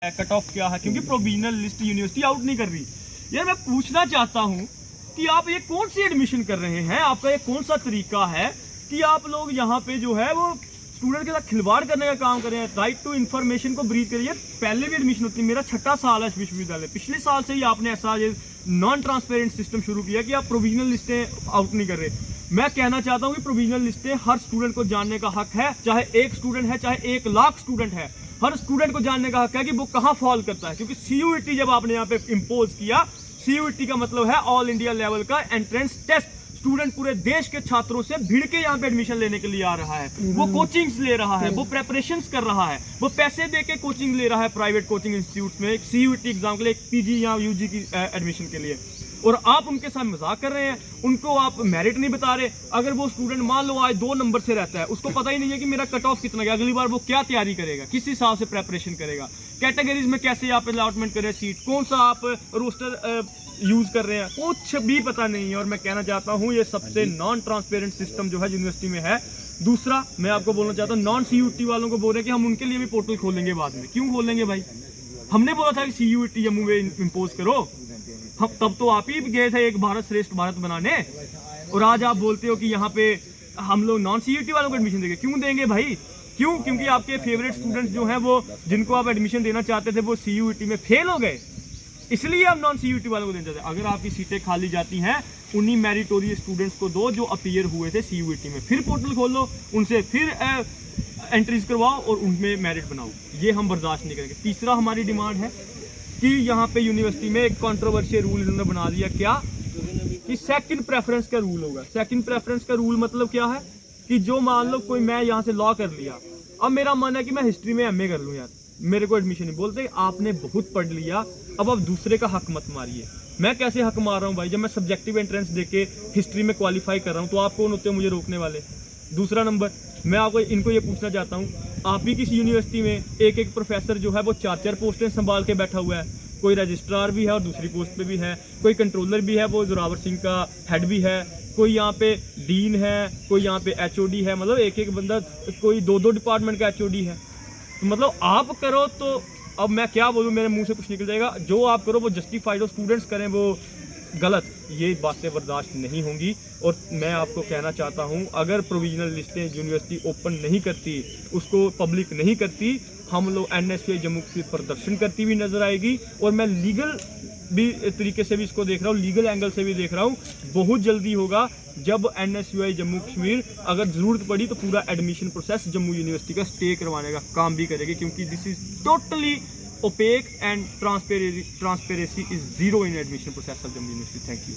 Cut off क्या है, क्योंकि प्रोविजनल लिस्ट यूनिवर्सिटी आउट नहीं कर रही। यार मैं पूछना चाहता हूँ कि आप ये कौन सी एडमिशन कर रहे हैं, आपका ये कौन सा तरीका है कि आप लोग यहाँ पे जो है वो स्टूडेंट के साथ खिलवाड़ करने का काम कर रहे हैं। राइट टू इन्फॉर्मेशन को ब्रीथ करिए। पहले भी एडमिशन होती है, मेरा 6ठा साल है विश्वविद्यालय, पिछले साल से ही आपने ऐसा ये नॉन ट्रांसपेरेंट सिस्टम शुरू किया कि आप प्रोविजनल लिस्टें आउट नहीं कर रहे। मैं कहना चाहता हूँ कि प्रोविजनल लिस्टें हर स्टूडेंट को जानने का हक है, चाहे एक स्टूडेंट है चाहे 1 लाख स्टूडेंट है, हर स्टूडेंट को जानने का हक है कि वो कहाँ फॉल करता है। क्योंकि CUET जब आपने यहाँ पे इम्पोज किया, CUET का मतलब है ऑल इंडिया लेवल का एंट्रेंस टेस्ट। स्टूडेंट पूरे देश के छात्रों से भिड़ के यहाँ पे एडमिशन लेने के लिए आ रहा है, वो कोचिंग्स ले रहा है, वो प्रेपरेशंस कर रहा है, वो पैसे दे के कोचिंग ले रहा है प्राइवेट कोचिंग इंस्टीट्यूट में CUET एग्जाम के लिए, PG या UG की एडमिशन के लिए। और आप उनके साथ मजाक कर रहे हैं, उनको आप मेरिट नहीं बता रहे। अगर वो स्टूडेंट मान लो आज 2 नंबर से रहता है, उसको पता ही नहीं है कि मेरा कट ऑफ कितना गया, अगली बार वो क्या तैयारी करेगा, किस हिसाब से प्रेपरेशन करेगा, कैटेगरीज में कैसे आप अलॉटमेंट करें सीट, कौन सा आप रोस्टर यूज कर रहे हैं, कुछ भी पता नहीं है। और मैं कहना चाहता हूँ ये सबसे नॉन ट्रांसपेरेंट सिस्टम जो है यूनिवर्सिटी में है। दूसरा मैं आपको बोलना चाहता हूँ, नॉन CUET वालों को बोल रहे हैं कि हम उनके लिए भी पोर्टल खोलेंगे बाद में। क्यों खोलेंगे भाई? हमने बोला था कि CUET जम्मू में इम्पोज करो, हम तब तो आप ही गए थे एक भारत श्रेष्ठ भारत बनाने, और आज आप बोलते हो कि यहाँ पे हम लोग नॉन CUET वालों को एडमिशन देंगे। क्यों देंगे भाई? क्यों? क्योंकि आपके फेवरेट स्टूडेंट्स जो हैं वो जिनको आप एडमिशन देना चाहते थे वो CUET में फेल हो गए, इसलिए हम नॉन CUET वालों को देना चाहते हैं। अगर आपकी सीटें खाली जाती हैं, उन्हीं मेरिटोरियस स्टूडेंट्स को दो जो अपीयर हुए थे CUET में, फिर पोर्टल खोलो, उनसे फिर एंट्रीज करवाओ और उनमें मेरिट बनाओ। ये हम बर्दाश्त नहीं करेंगे। तीसरा हमारी डिमांड है कि यहाँ पे यूनिवर्सिटी में एक कंट्रोवर्शियल रूल इन्होंने बना दिया, क्या कि सेकंड प्रेफरेंस का रूल होगा। सेकंड प्रेफरेंस का रूल मतलब क्या है कि जो मान लो कोई, मैं यहाँ से लॉ कर लिया, अब मेरा मन है कि मैं हिस्ट्री में MA कर लूँ, यार मेरे को एडमिशन नहीं। बोलते आपने बहुत पढ़ लिया, अब आप दूसरे का हक मत मारिए। मैं कैसे हक मार रहा हूँ भाई? जब मैं सब्जेक्टिव एंट्रेंस देके हिस्ट्री में क्वालिफाई कर रहा हूँ, तो आप कौन होते हो मुझे रोकने वाले? दूसरा नंबर, मैं आपको इनको ये पूछना चाहता हूँ, आप ही किसी यूनिवर्सिटी में एक प्रोफेसर जो है वो 4 पोस्टें संभाल के बैठा हुआ है। कोई रजिस्ट्रार भी है और दूसरी पोस्ट पे भी है, कोई कंट्रोलर भी है, वो जोरावर सिंह का हेड भी है, कोई यहाँ पे डीन है, कोई यहाँ पे HOD है। मतलब एक बंदा, कोई 2 डिपार्टमेंट का HOD है। तो मतलब आप करो तो, अब मैं क्या बोलूँ, मेरे मुंह से कुछ निकल जाएगा। जो आप करो वो जस्टिफाइड हो, स्टूडेंट्स करें वो गलत, ये बातें बर्दाश्त नहीं होंगी। और मैं आपको कहना चाहता हूँ, अगर प्रोविजनल लिस्टें यूनिवर्सिटी ओपन नहीं करती, उसको पब्लिक नहीं करती, हम लोग NSUI जम्मू की प्रदर्शन करती हुई नजर आएगी। और मैं लीगल भी तरीके से भी इसको देख रहा हूँ, लीगल एंगल से भी देख रहा हूँ। बहुत जल्दी होगा जब NSUI जम्मू कश्मीर अगर ज़रूरत पड़ी तो पूरा एडमिशन प्रोसेस जम्मू यूनिवर्सिटी का स्टे करवाने का काम भी करेगी, क्योंकि this is totally opaque and transparency is zero in admission process of Jammu University. Thank you.